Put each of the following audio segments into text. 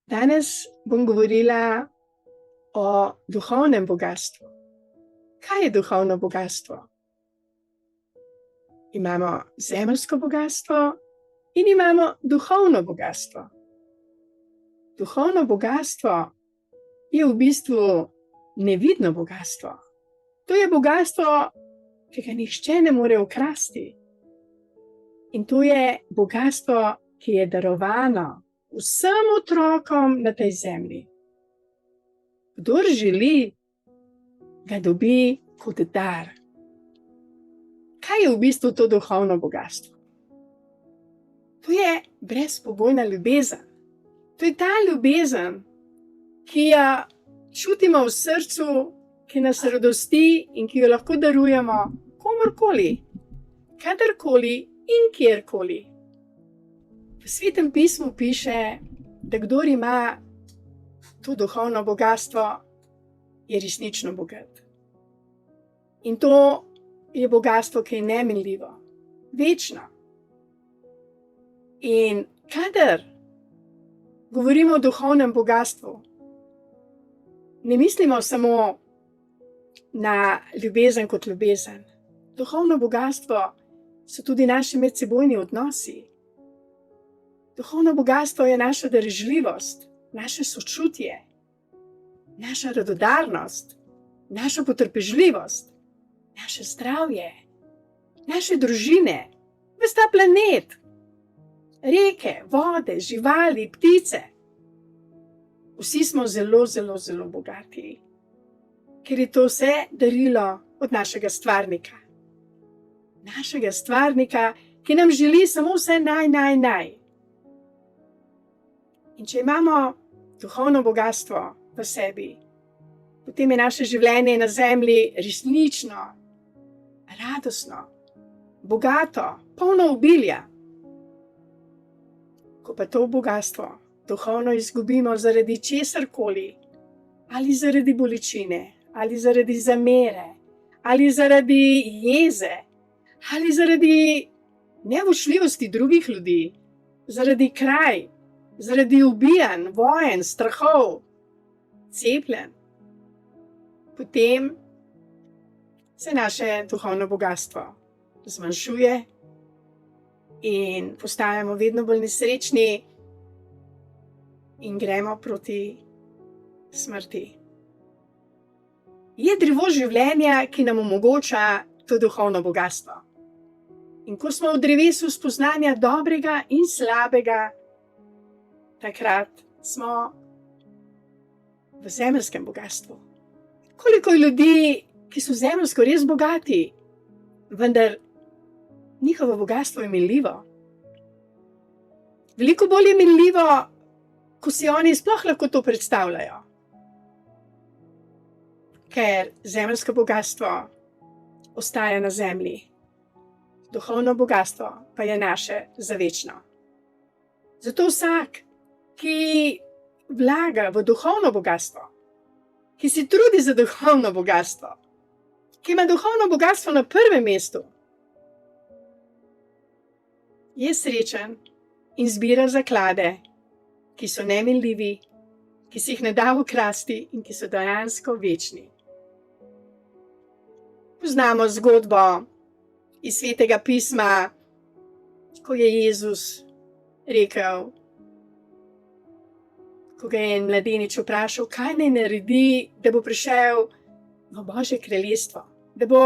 Danes bom govorila o duhovnem bogastvu. Kaj je duhovno bogastvo? Imamo zemeljsko bogastvo in imamo duhovno bogastvo. Duhovno bogastvo je v bistvu nevidno bogastvo. To je bogastvo, ki ga nihče ne more ukrasti. In to je bogastvo, ki je darovano vsem otrokom na tej zemlji. Kdor želi, ga dobi kot dar. Kaj je v bistvu to duhovno bogastvo? To je brezpogojna ljubezen. To je ta ljubezen, ki jo čutimo v srcu, ki nas radosti in ki jo lahko darujemo komurkoli, kadarkoli in kjerkoli. V Svetem pismu piše, da kdor ima to duhovno bogastvo, je resnično bogat. In to je bogastvo, ki je neminljivo, večno. In kadar govorimo o duhovnem bogastvu, ne mislimo samo na ljubezen kot ljubezen. Duhovno bogastvo so tudi naši medsebojni odnosi. Duhovno bogastvo je naša darežljivost, naše sočutje, naša radodarnost, naša potrpežljivost, naše zdravje, naše družine, ves ta planet, reke, vode, živali, ptice. Vsi smo zelo, zelo, zelo bogati, ker je to vse darilo od našega stvarnika. Našega stvarnika, ki nam želi samo vse naj. In če imamo duhovno bogastvo v sebi, potem je naše življenje na zemlji resnično, radostno, bogato, polno obilja. Ko pa to bogastvo duhovno izgubimo zaradi česarkoli, ali zaradi bolečine, ali zaradi zamere, ali zaradi jeze, ali zaradi nevošljivosti drugih ljudi, zaradi kraj, zaradi ubijanj, vojen, strahov, cepljenj, potem se naše duhovno bogastvo zmanjšuje in postajamo vedno bolj nesrečni in gremo proti smrti. Je drevo življenja, ki nam omogoča to duhovno bogastvo. In ko smo v drevesu spoznanja dobrega in slabega, takrat smo v zemeljskem bogastvu. Koliko je ljudi, ki so zemeljsko res bogati, vendar njihovo bogastvo je minljivo. Veliko bolj je minljivo, ko si oni sploh lahko to predstavljajo. Ker zemeljsko bogastvo ostaja na zemlji, duhovno bogastvo pa je naše za večno. Zato vsak, ki vlaga v duhovno bogastvo, ki si trudi za duhovno bogastvo, ki ima duhovno bogastvo na prvem mestu, je srečen in zbira zaklade, ki so neminljivi, ki si jih ne da ukrasti in ki so dejansko večni. Poznamo zgodbo iz Svetega pisma, ko je Jezus rekel, ko ga je mladenič vprašal, kaj naj naredi, da bo prišel v Božje kraljestvo, da bo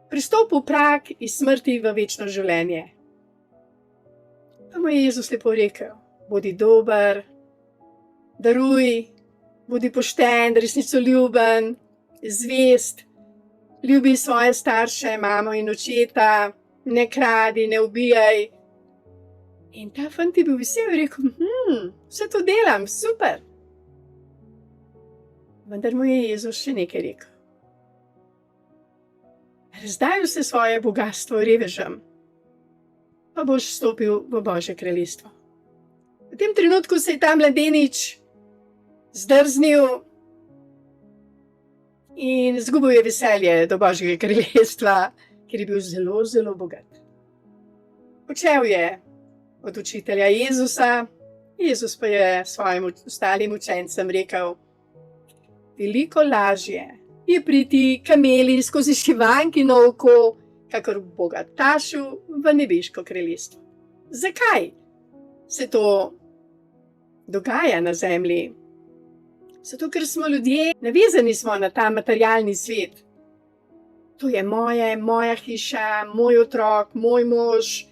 prestopil prag iz smrti v večno življenje. Pa mu je Jezus lepo rekel, bodi dober, daruj, bodi pošten, resnicoljuben, zvest, ljubi svoje starše, mamo in očeta, ne kradi, ne ubijaj. In ta fant je bil vesel in rekel, vse to delam, super. Vendar mu je Jezus še nekaj rekel. Razdaj vse svoje bogastvo revežem, pa boš vstopil v Božje kraljestvo. V tem trenutku se je ta mladenič zdrznil in izgubil je veselje do Božjega kraljestva, ker je bil zelo, zelo bogat. Odšel je od učitelja Jezusa Jezus pa je svojim ostalim učencem rekel: veliko lažje je priti kameli skozi šivankino oko, kakor bogatašu v nebeško kraljestvo. Zakaj se to dogaja na zemlji? Zato, ker smo ljudje, navezani smo na ta materialni svet. To je moja hiša, moj otrok, moj mož,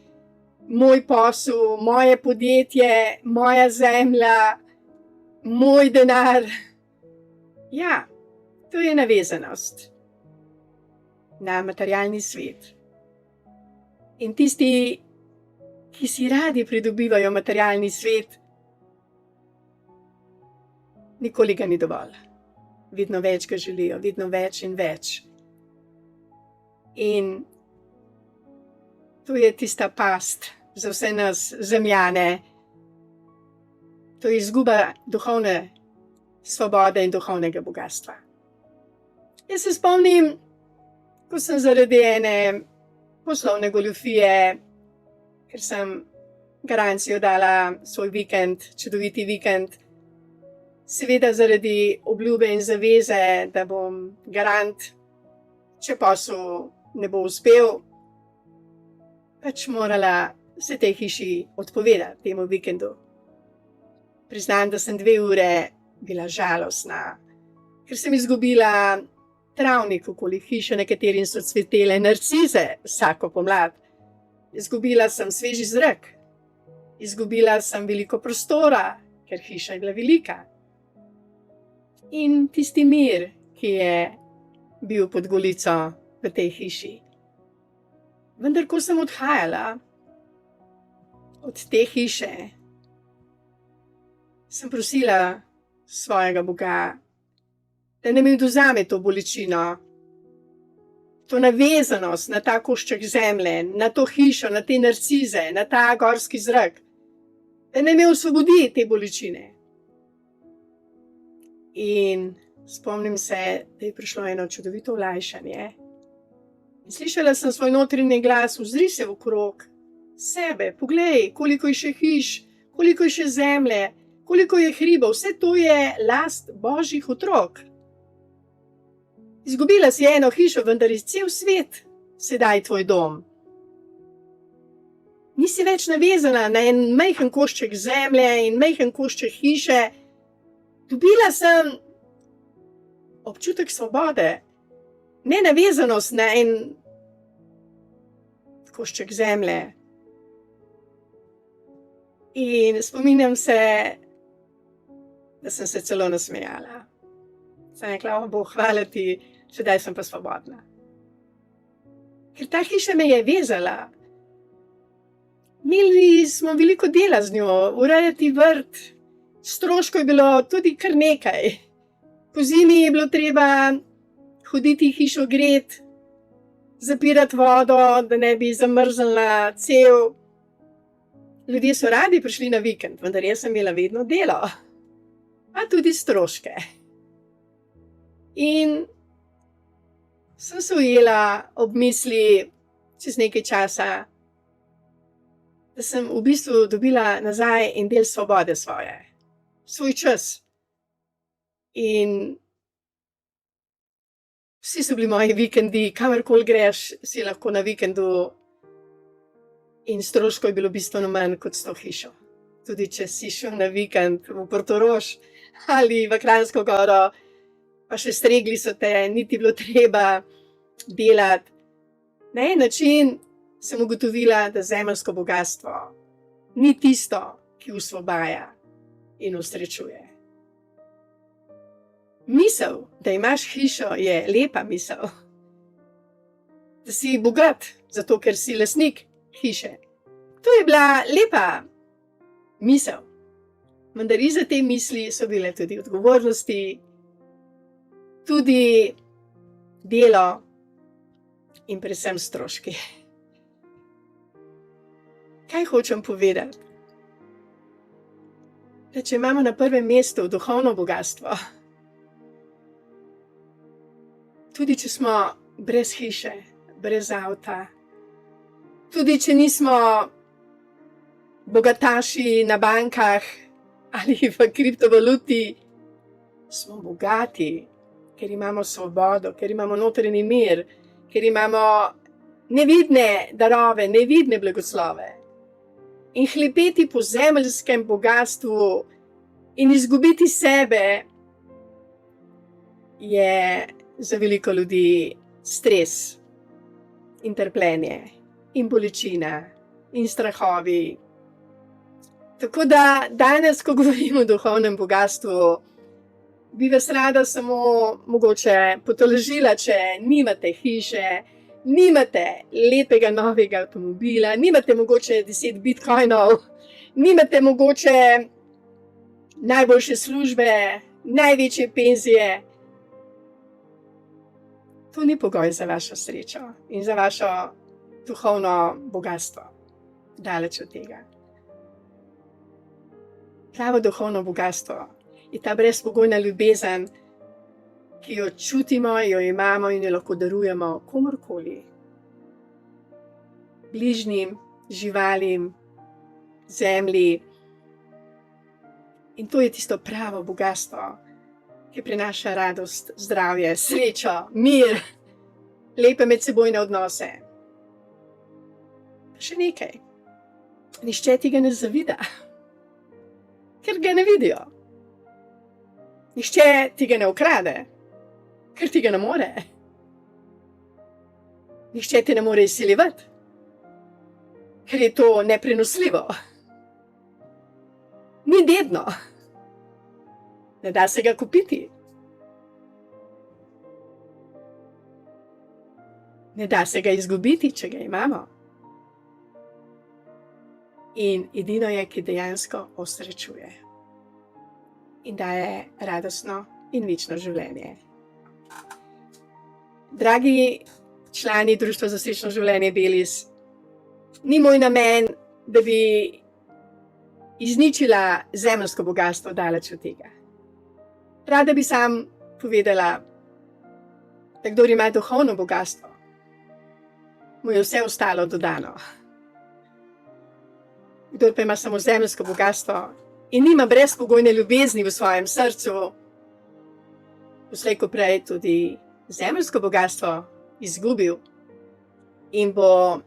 moj posel, moje podjetje, moja zemlja, moj denar. Ja, to je navezanost na materialni svet. In tisti, ki si radi pridobivajo materialni svet, nikoli ga ni dovolj. Vedno več ga želijo, vedno več in več. In to je tista past za vse nas zemljane. To je izguba duhovne svobode in duhovnega bogastva. Jaz se spomnim, ko sem zaradi ene poslovne goljufije, ker sem garancijo dala svoj vikend, čudoviti vikend, seveda zaradi obljube in zaveze, da bom garant, če posel ne bo uspel, pač morala se tej hiši odpovedati, temu vikendu. Priznam, da sem 2 ure bila žalostna, ker sem izgubila travnik okoli hiše, na katerim so cvetele narcize vsako pomlad. Izgubila sem sveži zrak, izgubila sem veliko prostora, ker hiša je bila velika. In tisti mir, ki je bil pod golico v tej hiši. Vendar, ko sem odhajala od te hiše, sem prosila svojega Boga, da ne mi odvzame to bolečino, to navezanost na ta košček zemlje, na to hišo, na te narcize, na ta gorski zrak, da ne mi osvobodi te bolečine. In spomnim se, da je prišlo eno čudovito olajšanje. In slišala sem svoj notranji glas: ozri se okrog sebe, poglej, koliko je še hiš, koliko je še zemlje, koliko je hribov, vse to je last Božjih otrok. Izgubila si eno hišo, vendar je cel svet sedaj tvoj dom. Nisi več navezana na en majhen košček zemlje in majhen košček hiše. Dobila sem občutek svobode, ne navezanost na en košček zemlje. In spominjam se, da sem se celo nasmejala. Sem rekla: o Bog, hvala ti, sedaj sem pa svobodna. Ker ta hiša me je vezala. Imeli smo veliko dela z njo, urejati vrt, stroškov je bilo tudi kar nekaj. Pozimi je bilo treba hoditi hišo gret, zapirati vodo, da ne bi zamrznila cev. Ljudje so radi prišli na vikend, vendar jaz sem imela vedno delo, a tudi stroške. In sem se ujela ob misli čez nekaj časa, da sem v bistvu dobila nazaj en del svobode svoje, svoj čas. In vsi so bili moji vikendi, kamorkoli greš, si lahko na vikendu, in stroškov je bilo bistveno manj kot s to hišo. Tudi če si šel na vikend v Portorož ali v Kranjsko Goro, pa še stregli so te, niti bilo treba delati. Na en način sem ugotovila, da zemeljsko bogastvo ni tisto, ki osvobaja in osrečuje. Misel, da imaš hišo, je lepa misel. Da si bogat, zato ker si lastnik hiše. To je bila lepa misel. Vendar iza te misli so bile tudi odgovornosti, tudi delo in predvsem stroški. Kaj hočem povedati? Da če imamo na prvem mestu duhovno bogastvo, tudi če smo brez hiše, brez avta, tudi če nismo bogataši na bankah, ali v kriptovaluti, smo bogati, ker imamo svobodo, ker imamo notranji mir, ker imamo nevidne darove, nevidne blagoslove. In hlepeti po zemeljskem bogastvu in izgubiti sebe je za veliko ljudi stres in trpljenje in bolečina in strahovi. Tako da danes, ko govorimo o duhovnem bogastvu, bi vas rada samo mogoče potolažila, če nimate hiše, nimate lepega novega avtomobila, nimate mogoče 10 bitcoinov, nimate mogoče najboljše službe, največje penzije. To ni pogoj za vašo srečo in za vašo duhovno bogatstvo. Daleč od tega. Pravo duhovno bogatstvo je ta brezpogojna ljubezen, ki jo čutimo, jo imamo in jo lahko darujemo komurkoli. Bližnjim, živalim, zemlji. In to je tisto pravo bogatstvo, ki prinaša radost, zdravje, srečo, mir, lepe medsebojne odnose. Pa še nekaj. Nihče ti ga ne zavida, ker ga ne vidijo. Nihče ti ga ne ukrade, ker ti ga ne more. Nihče ti ne more izsiljevati, ker je to neprenosljivo. Ni dedno. Ne da se ga kupiti. Ne da se ga izgubiti, če ga imamo. In edino je, ki dejansko osrečuje in daje radostno in večno življenje. Dragi člani Društva za srečno življenje Belis, ni moj namen, da bi izničila zemeljsko bogastvo, daleč od tega. Rada bi sam povedala, da kdor ima duhovno bogastvo, mu je vse ostalo dodano. Kdor pa ima samo zemeljsko bogastvo in nima brezpogojne ljubezni v svojem srcu, bo slej ko prej tudi zemeljsko bogastvo izgubil in bo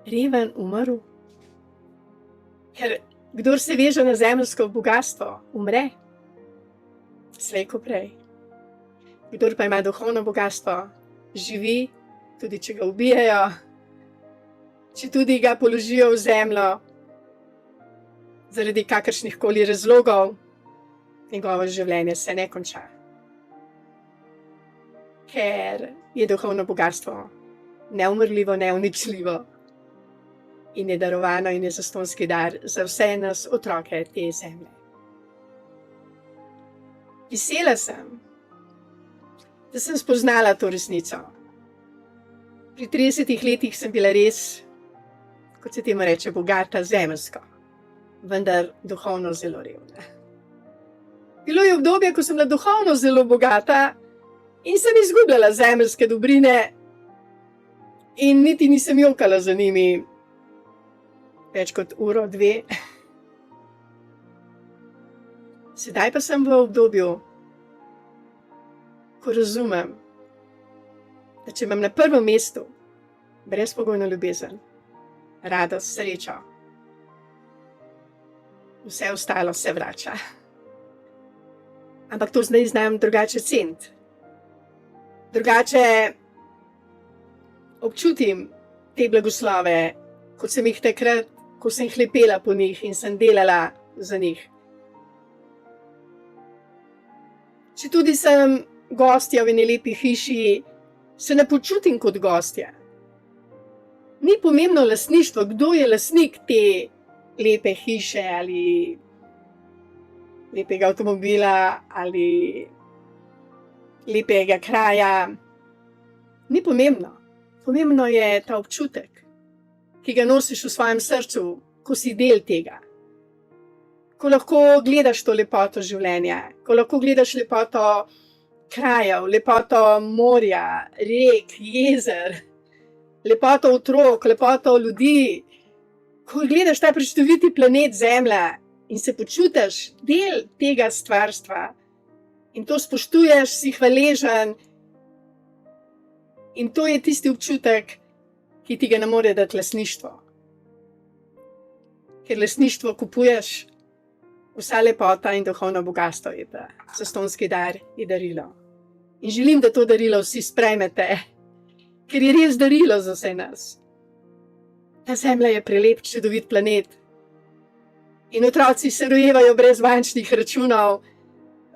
reven umrl. Ker kdor se veže na zemeljsko bogastvo, umre slej ko prej. Kdor pa ima duhovno bogastvo, živi, tudi če ga ubijajo, če tudi ga položijo v zemljo zaradi kakršnih koli razlogov, njegovo življenje se ne konča. Ker je duhovno bogastvo neumrljivo, neuničljivo in je darovano in je zastonski dar za vse nas otroke te zemlje. Vesela sem, da sem spoznala to resnico. Pri 30 letih sem bila res, kot se temu reče, bogata zemeljsko, vendar duhovno zelo revna. Bilo je obdobje, ko sem bila duhovno zelo bogata in sem izgubljala zemeljske dobrine in niti nisem jokala za njimi več kot uro, dve. Sedaj pa sem v obdobju, ko razumem, da če imam na prvem mestu brezpogojno ljubezen, radost, srečo, vse ostalo se vrača. Ampak to zdaj znam drugače ceniti. Drugače občutim te blagoslove, kot sem jih takrat, ko sem hlepela po njih in sem delala za njih. Če tudi sem gostja v eni lepi hiši, se ne počutim kot gostja. Ni pomembno lastništvo, kdo je lastnik te lepe hiše ali lepega avtomobila ali lepega kraja. Ni pomembno. Pomembno je ta občutek, ki ga nosiš v svojem srcu, ko si del tega. Ko lahko gledaš to lepoto življenja, ko lahko gledaš lepoto krajev, lepoto morja, rek, jezer, lepoto otrok, lepoto ljudi, ko gledaš ta prečudoviti planet Zemlja in se počutiš del tega stvarstva in to spoštuješ, si hvaležen, in to je tisti občutek, ki ti ga ne more dati lastništvo. Ker lastništvo kupuješ, vsa lepota in duhovno bogastvo je ta zastonjski dar, je darilo. In želim, da to darilo vsi sprejmete, ker je res darilo za vse nas. Ta Zemlja je prelep, čudovit planet. In otroci se rojevajo brez bančnih računov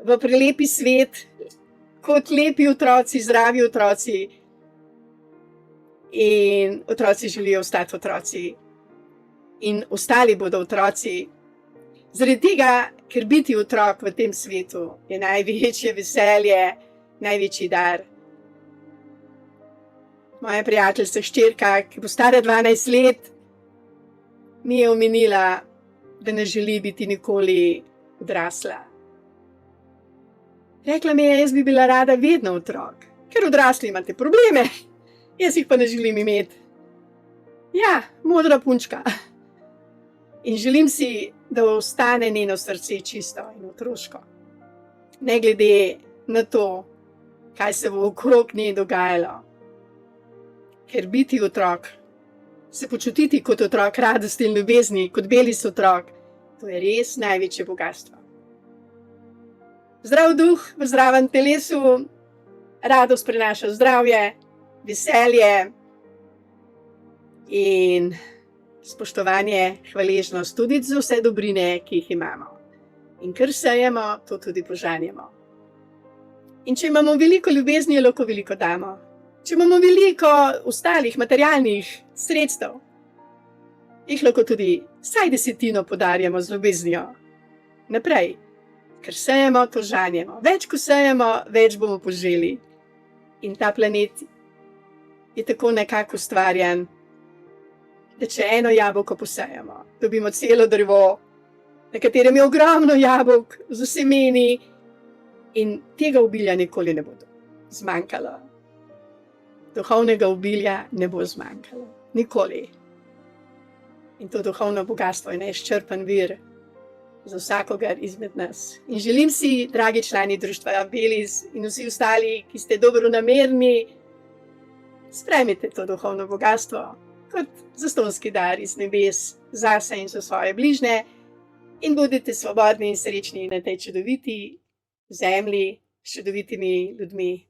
v prelepi svet, kot lepi otroci, zdravi otroci. In otroci želijo ostati otroci. In ostali bodo otroci. Zaradi tega, ker biti otrok v tem svetu je največje veselje, največji dar. Moja prijateljica, hčerka, ki bo stara 12 let, mi je omenila, da ne želi biti nikoli odrasla. Rekla mi je, jaz bi bila rada vedno otrok, ker odrasli imate probleme, jaz jih pa ne želim imeti. Ja, modra punčka. In želim si, da ostane njeno srce čisto in otroško. Ne glede na to, kaj se bo okrog nje dogajalo. Ker biti otrok, se počutiti kot otrok radosti in ljubezni, kot beli otrok, to je res največje bogastvo. Zdrav duh v zdravem telesu, radost prinaša zdravje, veselje in spoštovanje, hvaležnost tudi za vse dobrine, ki jih imamo. In kar sejemo, to tudi požanjemo. In če imamo veliko ljubezni, lahko veliko damo. Če imamo veliko ostalih materialnih sredstev, jih lahko tudi vsaj 10 podarjamo z ljubeznijo. Naprej, ker sejemo, to žanjemo. Več, ko sejemo, več bomo poželi. In ta planet je tako nekako ustvarjen, da če eno jabolko posejemo, dobimo celo drevo, na katerem je ogromno jabolk z semeni in tega obilja nikoli ne bo zmanjkalo. Duhovnega obilja ne bo zmanjkalo. Nikoli. In to duhovno bogastvo je neizčrpen vir za vsakogar izmed nas. In želim si, dragi člani društva Belis in vsi ostali, ki ste dobronamerni, sprejmite to duhovno bogastvo kot zastonjski dar iz nebes zase in za svoje bližnje in bodite svobodni in srečni na tej čudoviti zemlji s čudovitimi ljudmi.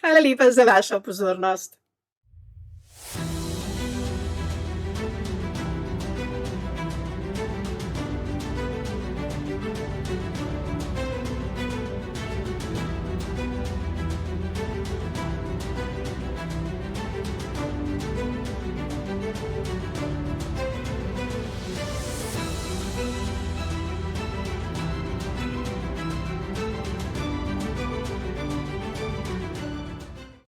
Hvala lepa za vašo pozornost.